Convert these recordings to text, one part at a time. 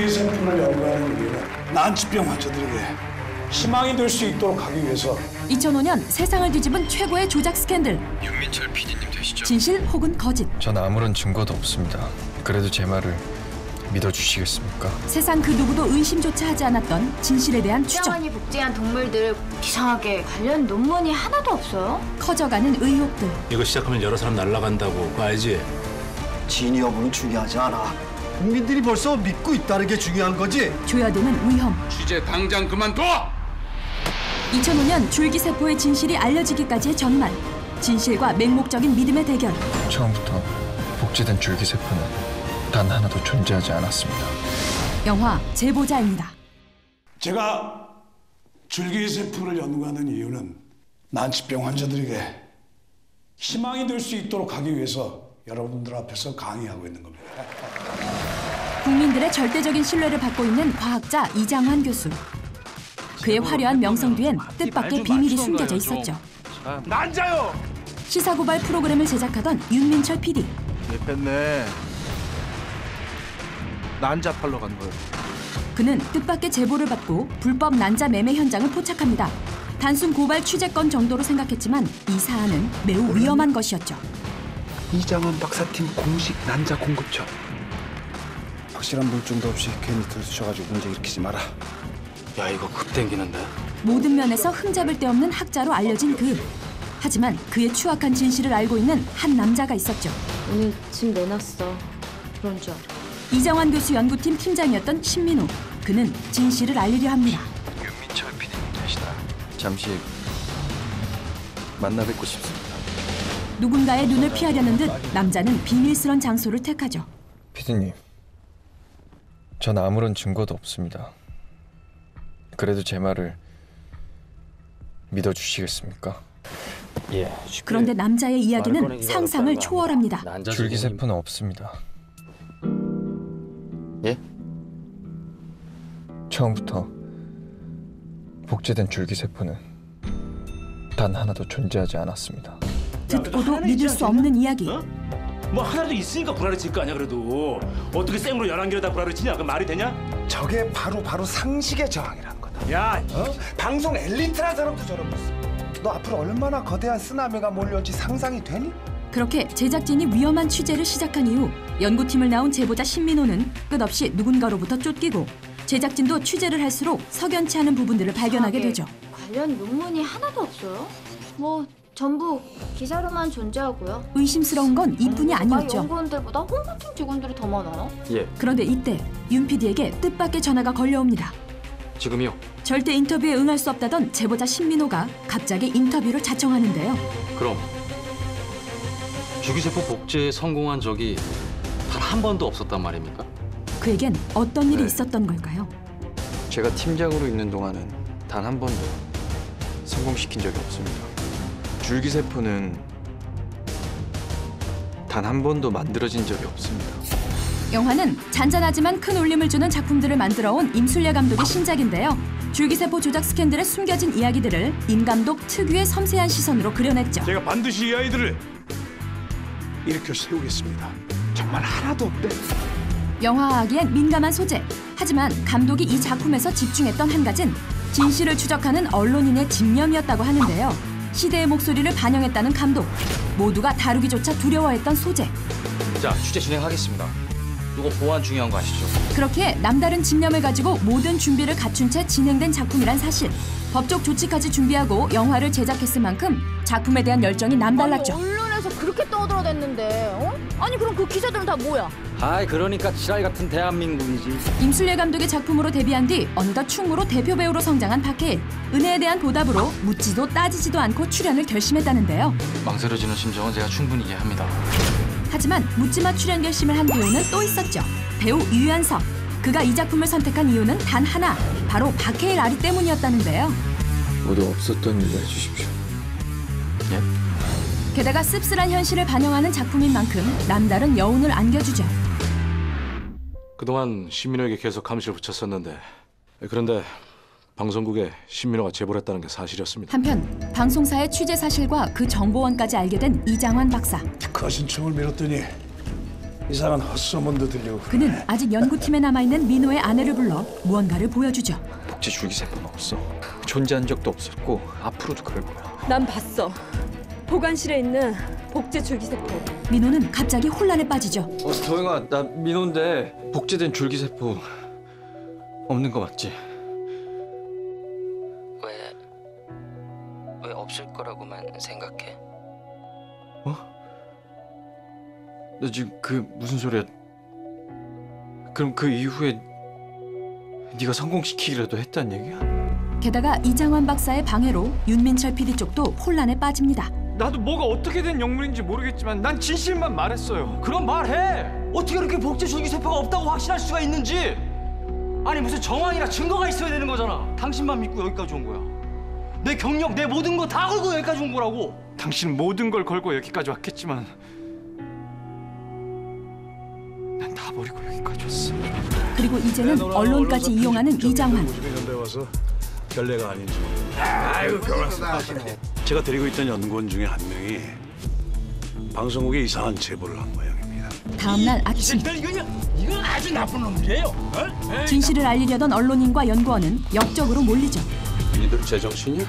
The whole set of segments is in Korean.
줄기세포를 연구하는 이유는 난치병 환자들에게 희망이 될 수 있도록 하기 위해서. 2005년 세상을 뒤집은 최고의 조작 스캔들. 윤민철 PD님 되시죠? 진실 혹은 거짓. 전 아무런 증거도 없습니다. 그래도 제 말을 믿어주시겠습니까? 세상 그 누구도 의심조차 하지 않았던 진실에 대한 추적. 이장환이 복제한 동물들 이상하게 관련 논문이 하나도 없어요. 커져가는 의혹들. 이거 시작하면 여러 사람 날아간다고. 그거 알지? 진위 여부는 중요하지 않아. 국민들이 벌써 믿고 있다는 게 중요한 거지. 조여드는 위험. 취재 당장 그만둬! 2005년 줄기세포의 진실이 알려지기까지의 전말. 진실과 맹목적인 믿음의 대결. 처음부터 복제된 줄기세포는 단 하나도 존재하지 않았습니다. 영화 제보자입니다. 제가 줄기세포를 연구하는 이유는 난치병 환자들에게 희망이 될 수 있도록 하기 위해서 여러분들 앞에서 강의하고 있는 겁니다. 국민들의 절대적인 신뢰를 받고 있는 과학자 이장환 교수. 그의 화려한 명성 뒤엔 뜻밖의 비밀이 숨겨져 있었죠. 난자요! 시사고발 프로그램을 제작하던 윤민철 PD. 뺐네. 난자 팔러 간 거예요. 그는 뜻밖의 제보를 받고 불법 난자 매매 현장을 포착합니다. 단순 고발 취재건 정도로 생각했지만 이 사안은 매우 위험한 것이었죠. 이장환 박사팀 공식 난자 공급처. 확실한 물증도 없이 괜히 들쑤셔가지고 문제 일으키지 마라. 야, 이거 급 땡기는데. 모든 면에서 흠잡을 데 없는 학자로 알려진 그. 하지만 그의 추악한 진실을 알고 있는 한 남자가 있었죠. 오늘 집 내놨어. 그런 줄 알아. 이장환 교수 연구팀 팀장이었던 신민호. 그는 진실을 알리려 합니다. 윤민철 PD님 되시다. 잠시 만나 뵙고 싶습니다. 누군가의 눈을 피하려는 듯 남자는 비밀스런 장소를 택하죠. PD님, 전 아무런 증거도 없습니다. 그래도 제 말을 믿어주시겠습니까? 예. 그런데 남자의 이야기는 상상을 초월합니다. 줄기세포는 없습니다. 예? 처음부터 복제된 줄기세포는 단 하나도 존재하지 않았습니다. 듣고도 믿을 수 없는 이야기. 뭐 하나도 있으니까 구라를 칠 거 아니야. 그래도 어떻게 생으로 11개를 다 구라를 치냐? 그 말이 되냐? 저게 바로 상식의 저항이라는 거다. 야! 방송 엘리트란 사람도 저러고 있어. 너 앞으로 얼마나 거대한 쓰나미가 몰려올지 상상이 되니? 그렇게 제작진이 위험한 취재를 시작한 이후 연구팀을 나온 제보자 신민호는 끝없이 누군가로부터 쫓기고 제작진도 취재를 할수록 석연치 않은 부분들을 발견하게 되죠. 관련 논문이 하나도 없어요. 뭐 전부 기사로만 존재하고요. 의심스러운 건 이뿐이 아니었죠. 연구원들보다 홍보팀 직원들이 더 많아요. 예. 그런데 이때 윤 PD에게 뜻밖의 전화가 걸려옵니다. 지금이요. 절대 인터뷰에 응할 수 없다던 제보자 신민호가 갑자기 인터뷰를 자청하는데요. 그럼 줄기세포 복제에 성공한 적이 단 한 번도 없었단 말입니까? 그에겐 어떤 일이 있었던 걸까요? 제가 팀장으로 있는 동안은 단 한 번도 성공시킨 적이 없습니다. 줄기세포는 단 한 번도 만들어진 적이 없습니다. 영화는 잔잔하지만 큰 울림을 주는 작품들을 만들어온 임술래 감독의 신작인데요. 줄기세포 조작 스캔들의 숨겨진 이야기들을 임 감독 특유의 섬세한 시선으로 그려냈죠. 제가 반드시 이 아이들을 일으켜 세우겠습니다. 정말 하나도 없대. 영화하기엔 민감한 소재. 하지만 감독이 이 작품에서 집중했던 한 가지는 진실을 추적하는 언론인의 집념이었다고 하는데요. 시대의 목소리를 반영했다는 감독. 모두가 다루기조차 두려워했던 소재. 자, 취재 진행하겠습니다. 이거 보안 중요한 거 아시죠? 그렇게 남다른 집념을 가지고 모든 준비를 갖춘 채 진행된 작품이란 사실. 법적 조치까지 준비하고 영화를 제작했을 만큼 작품에 대한 열정이 남달랐죠. 아니, 언론에서 그렇게 떠들어댔는데, 어? 아니 그럼 그 기자들은 다 뭐야? 아이, 그러니까 지랄 같은 대한민국이지. 임술래 감독의 작품으로 데뷔한 뒤 어느덧 충무로 대표 배우로 성장한 박해일. 은혜에 대한 보답으로 묻지도 따지지도 않고 출연을 결심했다는데요. 망설여지는 심정은 제가 충분히 이해합니다. 하지만 묻지마 출연 결심을 한 배우는 또 있었죠. 배우 유연석. 그가 이 작품을 선택한 이유는 단 하나. 바로 박해일 아리 때문이었다는데요. 모두 없었던 일을 해주십시오. 예? 게다가 씁쓸한 현실을 반영하는 작품인 만큼 남다른 여운을 안겨주죠. 그동안 신민호에게 계속 감시를 붙였었는데 그런데 방송국에 신민호가 제보를 했다는 게 사실이었습니다. 한편 방송사의 취재 사실과 그 정보원까지 알게 된 이장환 박사. 그 신청을 밀었더니 이상한 헛소문도 들리고 그는 아직 연구팀에 남아있는 민호의 아내를 불러 무언가를 보여주죠. 복제 줄기세포는 없어. 존재한 적도 없었고 앞으로도 그럴 거야. 난 봤어. 보관실에 있는 복제 줄기세포. 민호는 갑자기 혼란에 빠지죠. 도영아, 나 민호인데 복제된 줄기세포 없는 거 맞지? 왜 없을 거라고만 생각해? 너 지금 그 무슨 소리야? 그럼 그 이후에 네가 성공시키기라도 했단 얘기야? 게다가 이장환 박사의 방해로 윤민철 PD 쪽도 혼란에 빠집니다. 나도 뭐가 어떻게 된 영문인지 모르겠지만 난 진실만 말했어요. 그럼 말해! 어떻게 그렇게 복제 줄기세포가 없다고 확신할 수가 있는지! 아니 무슨 정황이나 증거가 있어야 되는 거잖아. 당신만 믿고 여기까지 온 거야. 내 경력, 내 모든 거 다 걸고 여기까지 온 거라고. 당신 모든 걸 걸고 여기까지 왔겠지만 난 다 버리고 여기까지 왔어. 그리고 이제는 언론까지 이용하는 이장환. 현대 와서 결례가 아닌지. 아이고 제가 데리고 있던 연구원 중에 한 명이 방송국에 이상한 제보를 한 모양입니다. 다음날 아침 이건 아주 나쁜 놈들이에요. 진실을 알리려던 언론인과 연구원은 역적으로 몰리죠. 니들 제정신이?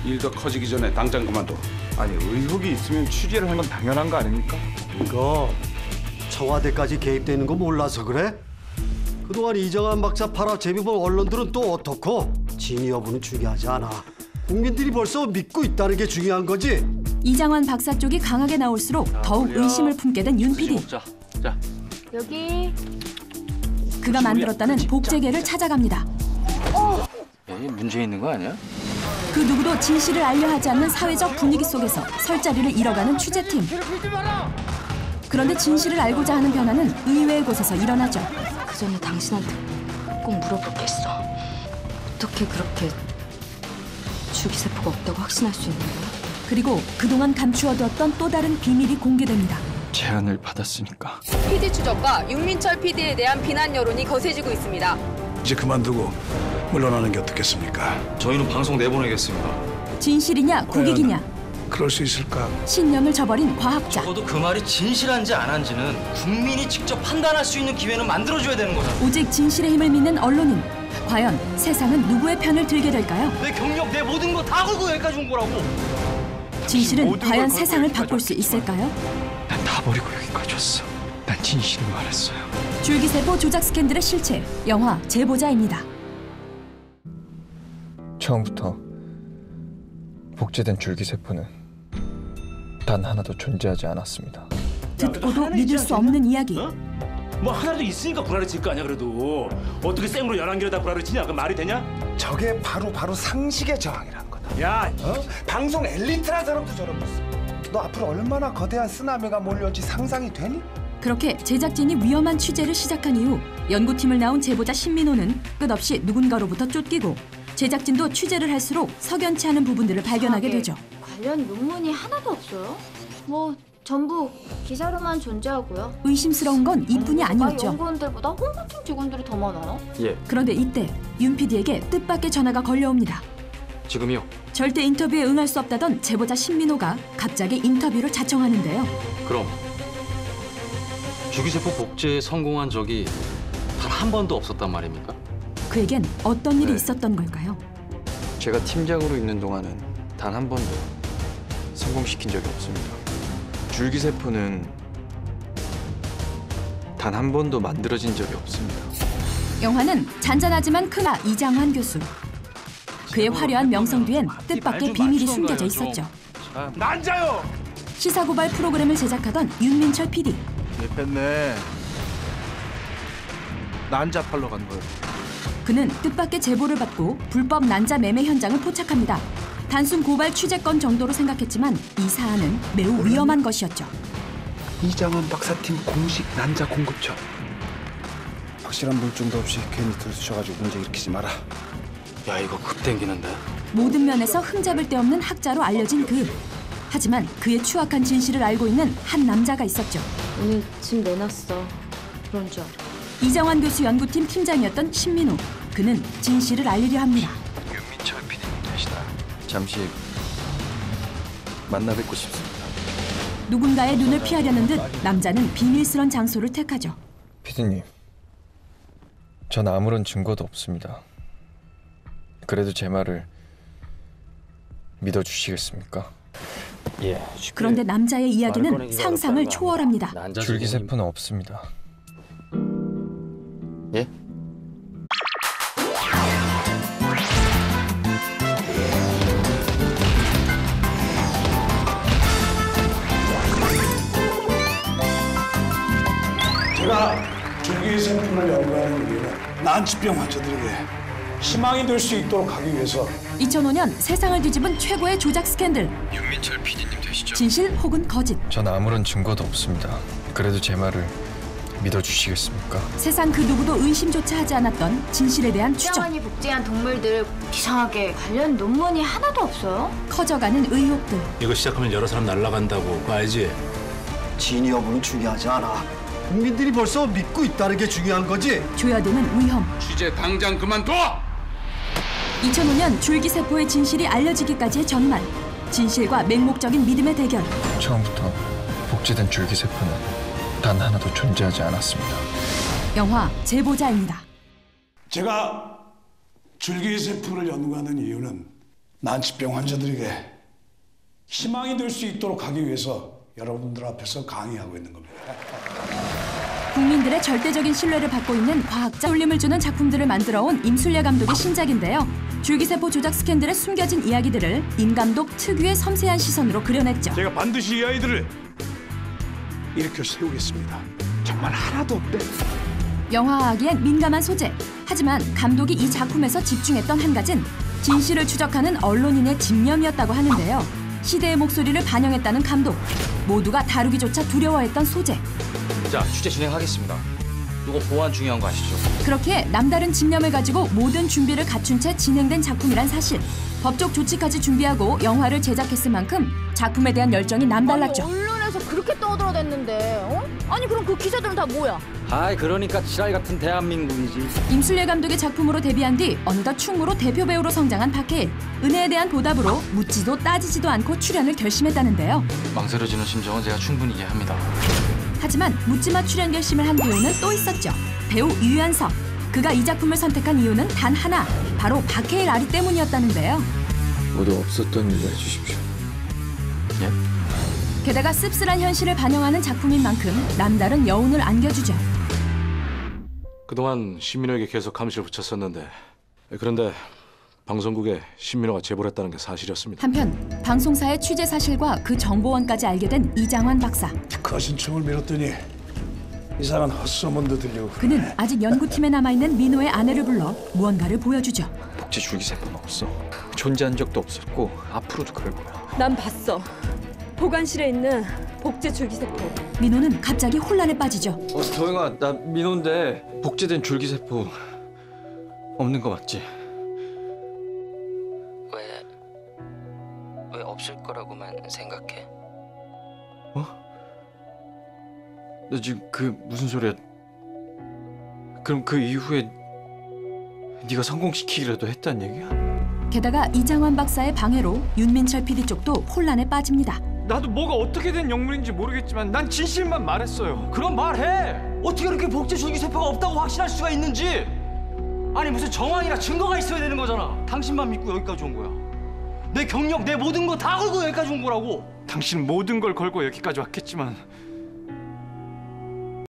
일가 커지기 전에 당장 그만둬. 아니 의혹이 있으면 취재를 하는 건 당연한 거 아닙니까? 이거 청와대까지 개입되는 거 몰라서 그래? 그동안 이정환 박사 팔아 제비본 언론들은 또 어떻고? 진위 여부는 중요하지 않아. 국민들이 벌써 믿고 있다는 게 중요한 거지. 이장환 박사 쪽이 강하게 나올수록 더욱 의심을 품게 된 윤 PD. 자. 여기 그가 만들었다는 복제계를 찾아갑니다. 문제 있는 거 아니야? 그 누구도 진실을 알려 하지 않는 사회적 분위기 속에서 설 자리를 잃어가는 취재팀. 그런데 진실을 알고자 하는 변화는 의외의 곳에서 일어나죠. 그 전에 당신한테 꼭 물어볼 게 있어. 어떻게 그렇게 줄기세포가 없다고 확신할 수 있는 거야? 그리고 그동안 감추어두었던 또 다른 비밀이 공개됩니다. 제안을 받았으니까. PD 추적과 윤민철 PD에 대한 비난 여론이 거세지고 있습니다. 이제 그만두고 물러나는 게 어떻겠습니까? 저희는 방송 내보내겠습니다. 진실이냐 고객이냐 그럴 수 있을까? 신념을 저버린 과학자. 적어도 그 말이 진실한지 안 한지는 국민이 직접 판단할 수 있는 기회는 만들어줘야 되는 거잖아. 오직 진실의 힘을 믿는 언론인. 과연 세상은 누구의 편을 들게 될까요? 내 경력, 내 모든 거 다 걸고 여기까지 온 거라고. 진실은 과연 세상을 바꿀 수 있을까요? 난 다 버리고 여기까지 왔어. 난 진실을 말했어요. 줄기세포 조작 스캔들의 실체. 영화 제보자입니다. 처음부터 복제된 줄기세포는 단 하나도 존재하지 않았습니다. 듣고도 믿을 수 없는 이야기. 뭐 하나도 있으니까 구라를 칠 거 아니야. 그래도 어떻게 생으로 11개를 다 구라를 치냐? 그 말이 되냐? 저게 바로 상식의 저항이라는 거다. 야, 방송 엘리트란 사람도 저런 거 써. 너 앞으로 얼마나 거대한 쓰나미가 몰려올지 상상이 되니? 그렇게 제작진이 위험한 취재를 시작한 이후 연구팀을 나온 제보자 신민호는 끝없이 누군가로부터 쫓기고 제작진도 취재를 할수록 석연치 않은 부분들을 발견하게 되죠. 관련 논문이 하나도 없어요. 뭐 전부 기사로만 존재하고요. 의심스러운 건 이뿐이 아니었죠. 연구원들보다 홍보팀 직원들이 더 많아요. 예. 그런데 이때 윤 PD에게 뜻밖의 전화가 걸려옵니다. 지금이요. 절대 인터뷰에 응할 수 없다던 제보자 신민호가 갑자기 인터뷰를 자청하는데요. 그럼 줄기세포 복제에 성공한 적이 단 한 번도 없었단 말입니까? 그에겐 어떤 일이 있었던 걸까요? 제가 팀장으로 있는 동안은 단 한 번도 성공시킨 적이 없습니다. 줄기세포는 단 한 번도 만들어진 적이 없습니다. 영화는 잔잔하지만 큰 이장환 교수. 그의 화려한 명성 뒤엔 뜻밖의 비밀이 숨겨져 있었죠. 난자요. 시사고발 프로그램을 제작하던 윤민철 PD. 뺐네. 난자 팔러 간 거예요. 그는 뜻밖의 제보를 받고 불법 난자 매매 현장을 포착합니다. 단순 고발 취재건 정도로 생각했지만 이 사안은 매우 위험한 것이었죠. 이장환 박사팀 공식 난자 공급처. 확실한 물증도 없이 괜히 들쑤셔가지고 문제 일으키지 마라. 야, 이거 급 땡기는데. 모든 면에서 흠잡을 데 없는 학자로 알려진 그. 하지만 그의 추악한 진실을 알고 있는 한 남자가 있었죠. 오늘 집 내놨어. 그런 줄 알아. 이장환 교수 연구팀 팀장이었던 신민호. 그는 진실을 알리려 합니다. 윤민철 PD님 되시다. 잠시 만나 뵙고 싶습니다. 누군가의 눈을 피하려는 듯 남자는 비밀스런 장소를 택하죠. 피디님, 전 아무런 증거도 없습니다. 그래도 제 말을 믿어주시겠습니까? 예. 그런데 남자의 이야기는 상상을 초월합니다. 줄기세포는 없습니다. 예? 제가 줄기세포를 연구하는 이유는 난치병 환자들에게 희망이 될 수 있도록 하기 위해서 2005년 세상을 뒤집은 최고의 조작 스캔들. 윤민철 피디님 되시죠? 진실 혹은 거짓. 전 아무런 증거도 없습니다. 그래도 제 말을 믿어주시겠습니까? 세상 그 누구도 의심조차 하지 않았던 진실에 대한 추적. 정환이 복제한 동물들 이상하게 관련 논문이 하나도 없어요. 커져가는 의혹들. 이거 시작하면 여러 사람 날아간다고. 그거 알지? 진위 여부는 중요하지 않아. 국민들이 벌써 믿고 있다는 게 중요한 거지. 조여드는 위험. 취재 당장 그만둬! 2005년 줄기세포의 진실이 알려지기까지의 전말. 진실과 맹목적인 믿음의 대결. 처음부터 복제된 줄기세포는 단 하나도 존재하지 않았습니다. 영화 제보자입니다. 제가 줄기세포를 연구하는 이유는 난치병 환자들에게 희망이 될 수 있도록 하기 위해서 여러분들 앞에서 강의하고 있는 겁니다. 국민들의 절대적인 신뢰를 받고 있는 과학자 울림을 주는 작품들을 만들어온 임술래 감독의 신작인데요. 줄기세포 조작 스캔들의 숨겨진 이야기들을 임 감독 특유의 섬세한 시선으로 그려냈죠. 제가 반드시 이 아이들을 일으켜 세우겠습니다. 정말 하나도 없대. 영화하기엔 민감한 소재. 하지만 감독이 이 작품에서 집중했던 한 가지는 진실을 추적하는 언론인의 집념이었다고 하는데요. 시대의 목소리를 반영했다는 감독. 모두가 다루기조차 두려워했던 소재. 자, 취재 진행하겠습니다. 이거 보안 중요한 거 아시죠? 그렇게 남다른 집념을 가지고 모든 준비를 갖춘 채 진행된 작품이란 사실. 법적 조치까지 준비하고 영화를 제작했을 만큼 작품에 대한 열정이 남달랐죠. 아니, 언론에서 그렇게 떠들어댔는데, 어? 아니 그럼 그 기자들은 다 뭐야? 아이, 그러니까 지랄 같은 대한민국이지. 임술래 감독의 작품으로 데뷔한 뒤 어느덧 충무로 대표 배우로 성장한 박해일. 은혜에 대한 보답으로 묻지도 따지지도 않고 출연을 결심했다는데요. 망설여지는 심정은 제가 충분히 이해합니다. 하지만 묻지마 출연 결심을 한 배우는 또 있었죠. 배우 유연석. 그가 이 작품을 선택한 이유는 단 하나. 바로 박해일 아리 때문이었다는데요. 모두 없었던 일을 해주십시오. 예? 게다가 씁쓸한 현실을 반영하는 작품인 만큼 남다른 여운을 안겨주죠. 그동안 신민호에게 계속 감시를 붙였었는데 그런데 방송국에 신민호가 제보를 했다는 게 사실이었습니다. 한편 방송사의 취재 사실과 그 정보원까지 알게 된 이장환 박사. 특허 신청을 미뤘더니 이상한 헛소문도 들리고. 그는 아직 연구팀에 남아있는 민호의 아내를 불러 무언가를 보여주죠. 복제 줄기세포는 없어. 존재한 적도 없었고 앞으로도 그럴 거야. 난 봤어. 보관실에 있는 복제 줄기세포. 민호는 갑자기 혼란에 빠지죠. 도영아, 나 민호인데 복제된 줄기세포 없는 거 맞지? 왜 없을 거라고만 생각해? 너 지금 그 무슨 소리야? 그럼 그 이후에 네가 성공시키기라도 했단 얘기야? 게다가 이장환 박사의 방해로 윤민철 PD 쪽도 혼란에 빠집니다. 나도 뭐가 어떻게 된 영문인지 모르겠지만 난 진실만 말했어요. 그럼 말해. 어떻게 그렇게 복제 줄기세포가 없다고 확신할 수가 있는지. 아니 무슨 정황이나 증거가 있어야 되는 거잖아. 당신만 믿고 여기까지 온 거야. 내 경력, 내 모든 거 다 걸고 여기까지 온 거라고. 당신 모든 걸 걸고 여기까지 왔겠지만